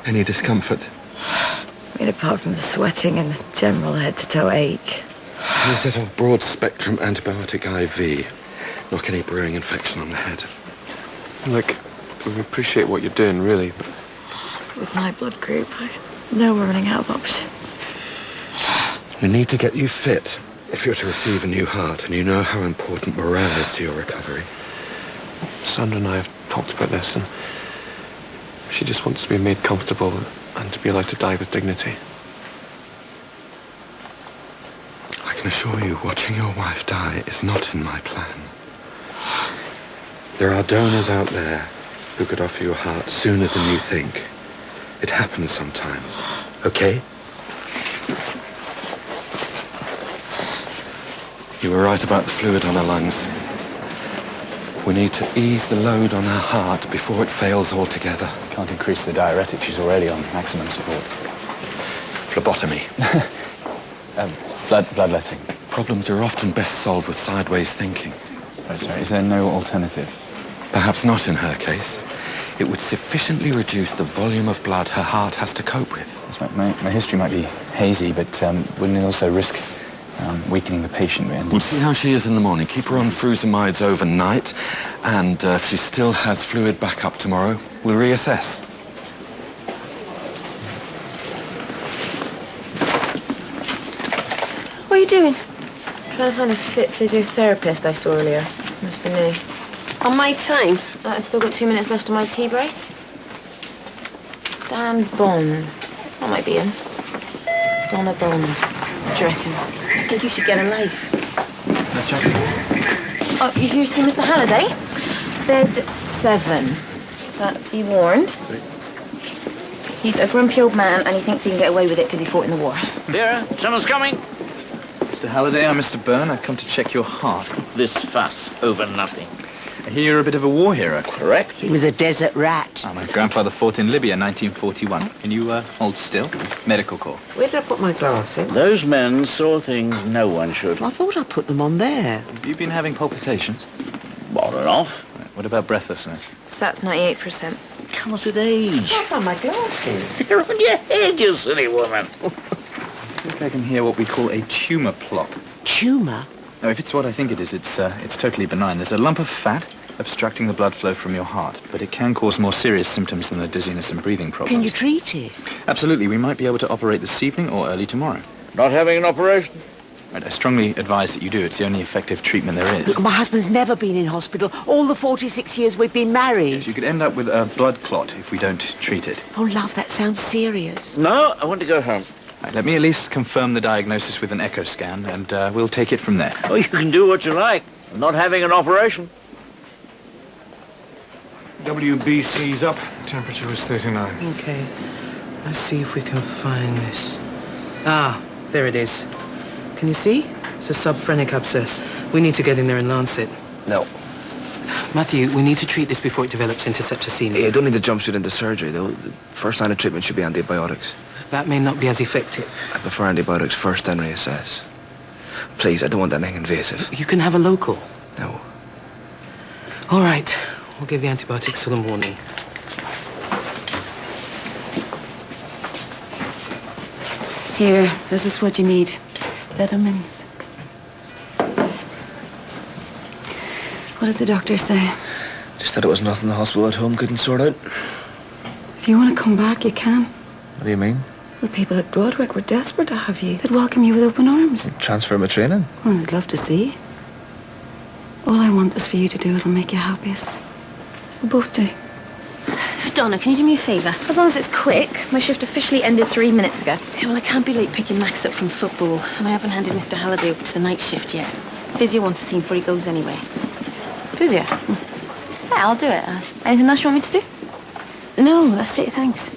Any discomfort? I mean, apart from the sweating and the general head-to-toe ache. You set off broad-spectrum antibiotic IV. Knock any brewing infection on the head. Look, we appreciate what you're doing, really, but... With my blood group, I know we're running out of options. We need to get you fit if you're to receive a new heart, and you know how important morale is to your recovery. Sandra and I have talked about this, and she just wants to be made comfortable and to be allowed to die with dignity. I can assure you, watching your wife die is not in my plan. There are donors out there who could offer you a heart sooner than you think. It happens sometimes, okay? You were right about the fluid on her lungs. We need to ease the load on her heart before it fails altogether. Can't increase the diuretic. She's already on maximum support. Phlebotomy. Bloodletting. Problems are often best solved with sideways thinking. Oh, sorry, is there no alternative? Perhaps not in her case. It would sufficiently reduce the volume of blood her heart has to cope with. My history might be hazy, but wouldn't it also risk weakening the patient? We'll see how she is in the morning. Keep her on frusamides overnight, and if she still has fluid backup tomorrow, we'll reassess. What are you doing? Trying to find a fit physiotherapist I saw earlier. Must be new. On my time? I've still got 2 minutes left of my tea break. Dan Bond. That might be him. Donna Bond. What do you reckon? I think you should get a life. Let's check. Oh, you've here seen Mr. Halliday? Bed 7. But be warned. He's a grumpy old man and he thinks he can get away with it because he fought in the war. Vera, someone's coming. Mr. Halliday, I'm Mr. Byrne. I've come to check your heart. This fuss over nothing. I hear you're a bit of a war hero. Correct. He was a desert rat. My grandfather fought in Libya, 1941. Can you hold still? Medical corps. Where did I put my glasses? Those men saw things no one should. I thought I put them on there. Have you been having palpitations? On and off. What about breathlessness? Sats 98%. Comes with age. I found my glasses. They're on your head, you silly woman. I think I can hear what we call a tumour plop. Tumour? No, if it's what I think it is, it's totally benign. There's a lump of fat obstructing the blood flow from your heart, but it can cause more serious symptoms than the dizziness and breathing problems. Can you treat it? Absolutely. We might be able to operate this evening or early tomorrow. Not having an operation? Right, I strongly advise that you do. It's the only effective treatment there is. Look, my husband's never been in hospital all the 46 years we've been married. Yes, you could end up with a blood clot if we don't treat it. Oh, love, that sounds serious. No, I want to go home. Right, let me at least confirm the diagnosis with an echo scan, and we'll take it from there. Oh, you can do what you like. I'm not having an operation. WBC's up. Temperature was 39. Okay. Let's see if we can find this. Ah, there it is. Can you see? It's a subphrenic abscess. We need to get in there and lance it. No. Matthew, we need to treat this before it develops into septicemia. You don't need to jump straight into surgery, though. The first line of treatment should be antibiotics. That may not be as effective. I prefer antibiotics first, then reassess. Please, I don't want anything invasive. You can have a local. No. All right. We'll give the antibiotics till the morning. Here, this is what you need. Vitamins. What did the doctor say? Just that it was nothing the hospital at home couldn't sort out. If you want to come back, you can. What do you mean? The people at Broadwick were desperate to have you. They'd welcome you with open arms. Transfer my training? Well, I'd love to see. All I want is for you to do what'll make you happiest. We'll both do. Donna, can you do me a favour? As long as it's quick. My shift officially ended 3 minutes ago. Yeah, well, I can't be late picking Max up from football, and I haven't handed Mr. Halliday up to the night shift yet. Physio wants to see him before he goes anyway. Physio? Yeah, I'll do it. Anything else you want me to do? No, that's it, thanks.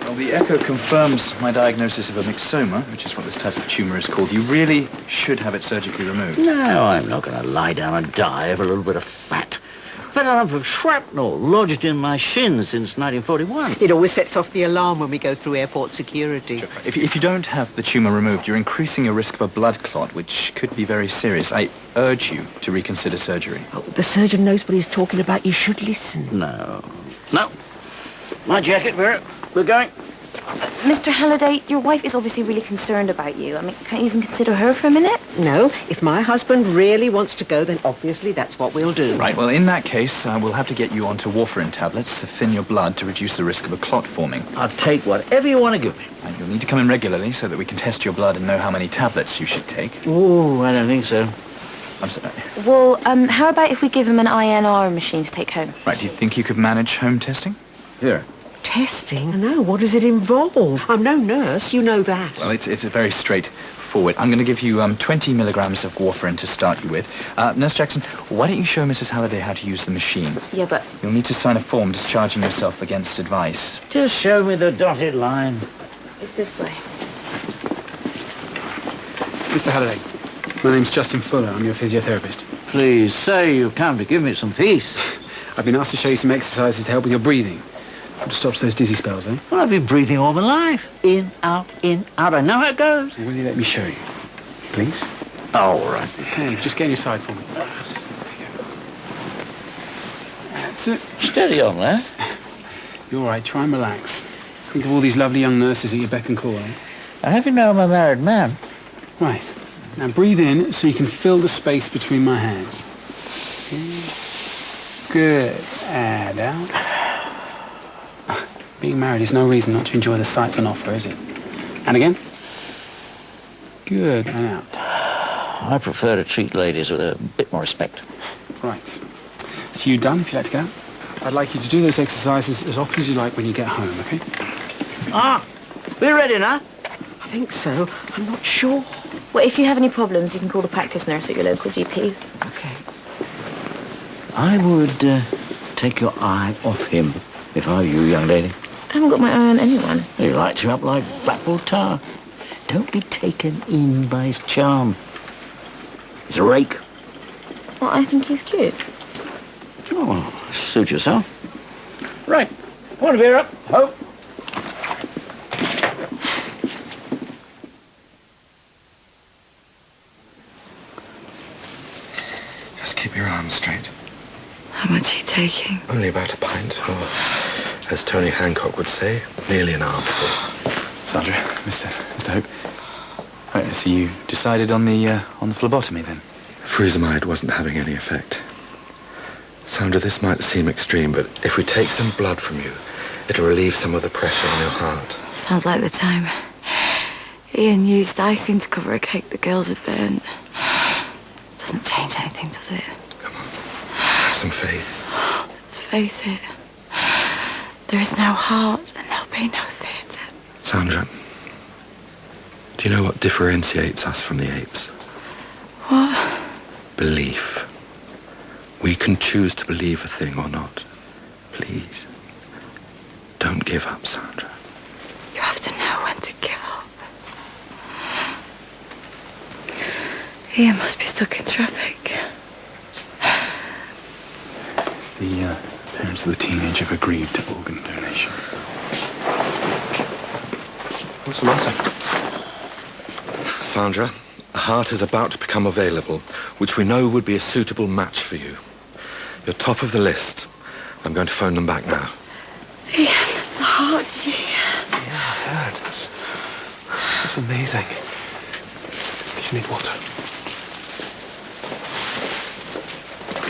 Well, the echo confirms my diagnosis of a myxoma, which is what this type of tumour is called. You really should have it surgically removed. No, I'm not going to lie down and die of a little bit of fat. been a lump of shrapnel lodged in my shin since 1941. It always sets off the alarm when we go through airport security. If you don't have the tumour removed, you're increasing your risk of a blood clot, which could be very serious. I urge you to reconsider surgery. Oh, the surgeon knows what he's talking about. You should listen. No. No. My jacket, Vera. We're going. Mr. Halliday, your wife is obviously really concerned about you. I mean, can't you even consider her for a minute? No, if my husband really wants to go, then obviously that's what we'll do. Right, well, in that case, we'll have to get you onto warfarin tablets to thin your blood to reduce the risk of a clot forming. I'll take whatever you want to give me. And you'll need to come in regularly so that we can test your blood and know how many tablets you should take. Oh, I don't think so. I'm sorry. Well, how about if we give him an INR machine to take home? Right, do you think you could manage home testing? Here. Testing? No, what does it involve? I'm no nurse, you know that. Well, it's a very straightforward. I'm going to give you 20 milligrams of warfarin to start you with. Nurse Jackson, why don't you show Mrs. Halliday how to use the machine? Yeah, but... You'll need to sign a form discharging yourself against advice. Just show me the dotted line. It's this way. Mr. Halliday, my name's Justin Fuller. I'm your physiotherapist. Please say you've come to give me some peace. I've been asked to show you some exercises to help with your breathing. It stops those dizzy spells, eh? Well, I've been breathing all my life. In, out, in, out. I know how it goes. Will you let me show you, please? All right. Okay, just get on your side for me. That's it. Steady on there. You're all right. Try and relax. Think of all these lovely young nurses at your beck and call, eh? I have you know I'm a married man. Right. Now breathe in so you can fill the space between my hands. Good. And out. Being married is no reason not to enjoy the sights on offer, is it? And again. Good. And out. I prefer to treat ladies with a bit more respect. Right. So you done, if you'd like to go? I'd like you to do those exercises as often as you like when you get home, okay? We're ready now. I think so. I'm not sure. Well, if you have any problems, you can call the practice nurse at your local GP's. Okay. I would take your eye off him if I were you, young lady. I haven't got my eye on anyone. He lights you up like Blackpool tar. Don't be taken in by his charm. He's a rake. Well, I think he's cute. Oh, suit yourself. Right. Come on, Vera. Ho. Just keep your arms straight. How much are you taking? Only about a pint, or, as Tony Hancock would say, nearly an armful. Sandra, Mr. Hope. Right, so you decided on the phlebotomy then? Furosemide wasn't having any effect. Sandra, this might seem extreme, but if we take some blood from you, it'll relieve some of the pressure on your heart. Sounds like the time Ian used icing to cover a cake the girls had burnt. Doesn't change anything, does it? Come on, have some faith. Let's face it. There is no heart and there'll be no theatre. Sandra, do you know what differentiates us from the apes? What? Belief. We can choose to believe a thing or not. Please, don't give up, Sandra. You have to know when to give up. Ian must be stuck in traffic. The parents of the teenager have agreed to organ donation. What's the matter? Sandra, a heart is about to become available, which we know would be a suitable match for you. You're top of the list. I'm going to phone them back now. Ian, the heart, gee. Yeah, I heard. That's amazing. You need water.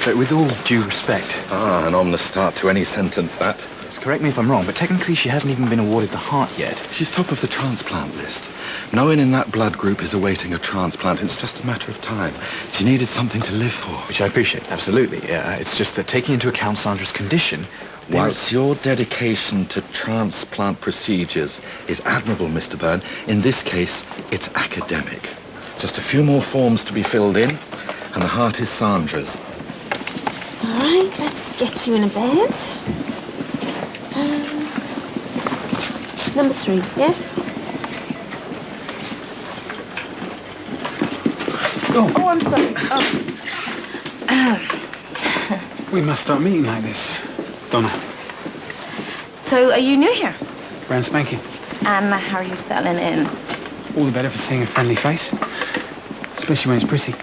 But with all due respect... An ominous start to any sentence, that. Correct me if I'm wrong, but technically she hasn't even been awarded the heart yet. She's top of the transplant list. No one in that blood group is awaiting a transplant. It's just a matter of time. She needed something to live for. Which I appreciate, absolutely. It's just that taking into account Sandra's condition... Whilst your dedication to transplant procedures is admirable, Mr. Byrne, in this case, it's academic. Just a few more forms to be filled in, and the heart is Sandra's. All right, let's get you in a bed. Number 3, yeah? Oh, I'm sorry. Oh. We must start meeting like this. Donna, So, are you new here? brand spanking. And how are you settling in? All the better for seeing a friendly face. Especially when it's pretty.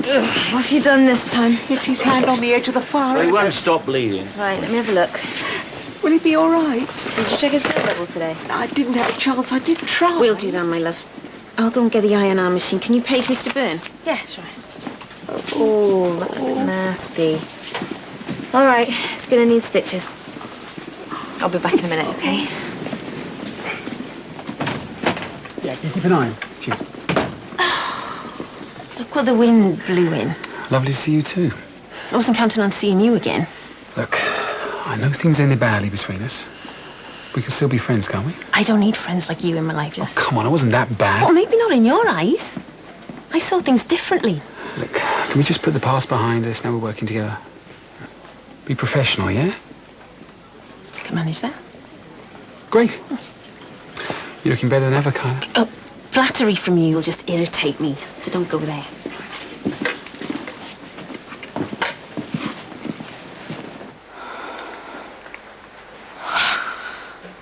Ugh, what have you done this time? It's his hand on the edge of the fire. He won't stop bleeding. Right, let me have a look. Will he be all right? Did you check his blood level today? I didn't have a chance. I did try. We'll do that, my love. I'll go and get the INR machine. Can you page Mr. Byrne? Yes, right. Oh, that looks nasty. All right, it's going to need stitches. I'll be back in a minute, okay? Yeah, can you keep an eye on? Cheers. Look what the wind blew in. Lovely to see you too. I wasn't counting on seeing you again. Look, I know things ended badly between us. We can still be friends, can't we? I don't need friends like you in my life, Jess. Come on, I wasn't that bad. Well, maybe not in your eyes. I saw things differently. Look, can we just put the past behind us? Now we're working together. Be professional, yeah? I can manage that. Great. You're looking better than ever, Kyla. Oh, flattery from you will just irritate me, so don't go there.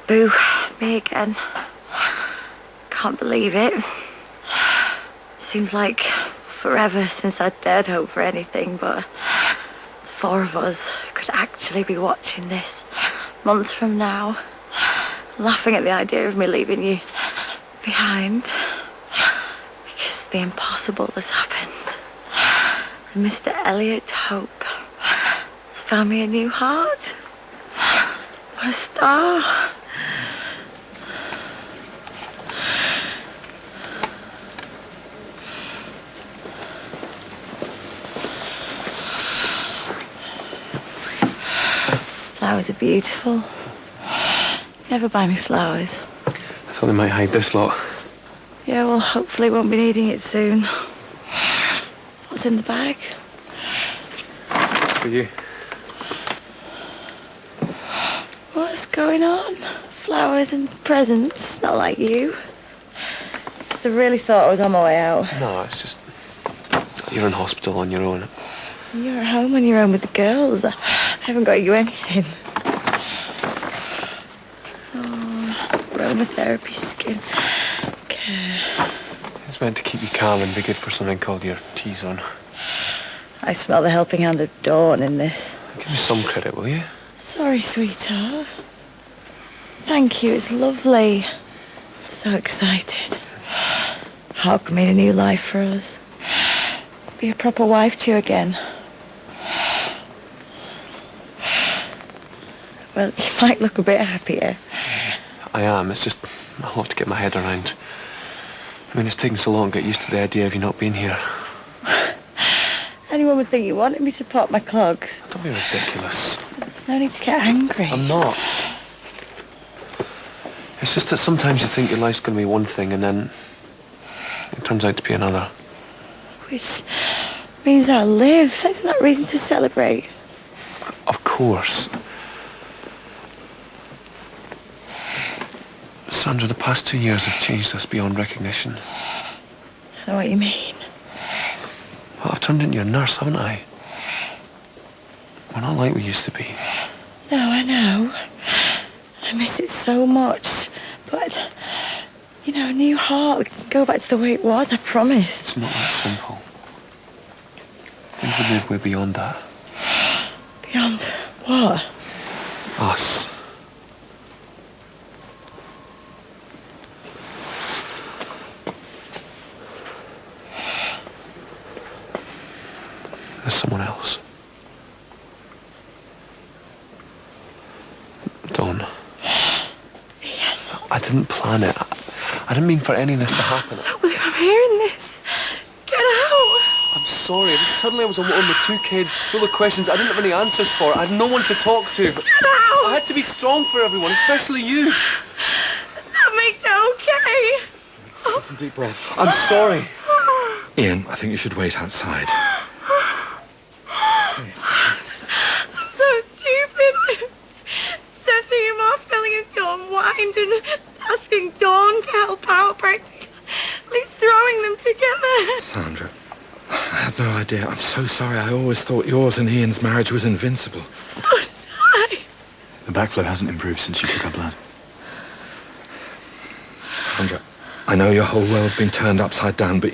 Boo, me again. Can't believe it. Seems like forever since I dared hope for anything, but the four of us could actually be watching this months from now, laughing at the idea of me leaving you behind, because the impossible has happened. And Mr. Elliot Hope has found me a new heart. What a star. Flowers are beautiful. Never buy me flowers. I thought they might hide this lot. Yeah, well, hopefully won't be needing it soon. What's in the bag? For you. What's going on? Flowers and presents, not like you. Just I really thought I was on my way out. No, it's just... You're in hospital on your own. You're at home on your own with the girls. I haven't got you anything. Oh, aromatherapy, skin care. It's meant to keep you calm and be good for something called your T-zone. I smell the helping hand of dawn in this. Give me some credit, will you? Sorry, sweetheart. Thank you, it's lovely. So excited. Welcoming a new life for us. Be a proper wife to you again. Well, you might look a bit happier. I am. It's just a lot to get my head around. I mean, it's taken so long to get used to the idea of you not being here. Anyone would think you wanted me to pop my clogs. Don't be ridiculous. There's no need to get angry. I'm not. It's just that sometimes you think your life's going to be one thing and then it turns out to be another. Which means I'll live. That's not reason to celebrate. Of course. Sandra, the past 2 years have changed us beyond recognition. I know what you mean. Well, I've turned into a nurse, haven't I? We're not like we used to be. No, I know. I miss it so much. But, you know, a new heart, we can go back to the way it was, I promise. It's not that simple. Things have moved way beyond that. Beyond what? Us. There's someone else. Dawn. Ian. I didn't plan it. I didn't mean for any of this to happen. I don't believe I'm hearing this. Get out. I'm sorry. Suddenly I was alone with 2 kids, full of questions I didn't have any answers for. I had no one to talk to. Get out. I had to be strong for everyone, especially you. That makes it okay. Some deep breaths. I'm sorry. Ian, I think you should wait outside. I'm so stupid. Setting him off, telling him to unwind and asking Dawn to help out, practically throwing them together. Sandra, I had had no idea. I'm so sorry. I always thought yours and Ian's marriage was invincible. The backflow hasn't improved since you took her blood. Sandra, I know your whole world's been turned upside down, but